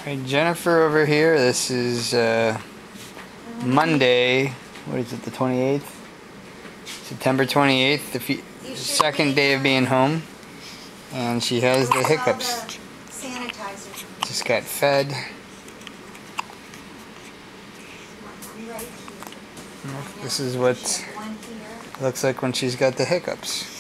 Okay, Jennifer over here. This is Monday. What is it? The 28th, September 28th. The second day of being home, and she has the hiccups. Just got fed. This is what it looks like when she's got the hiccups.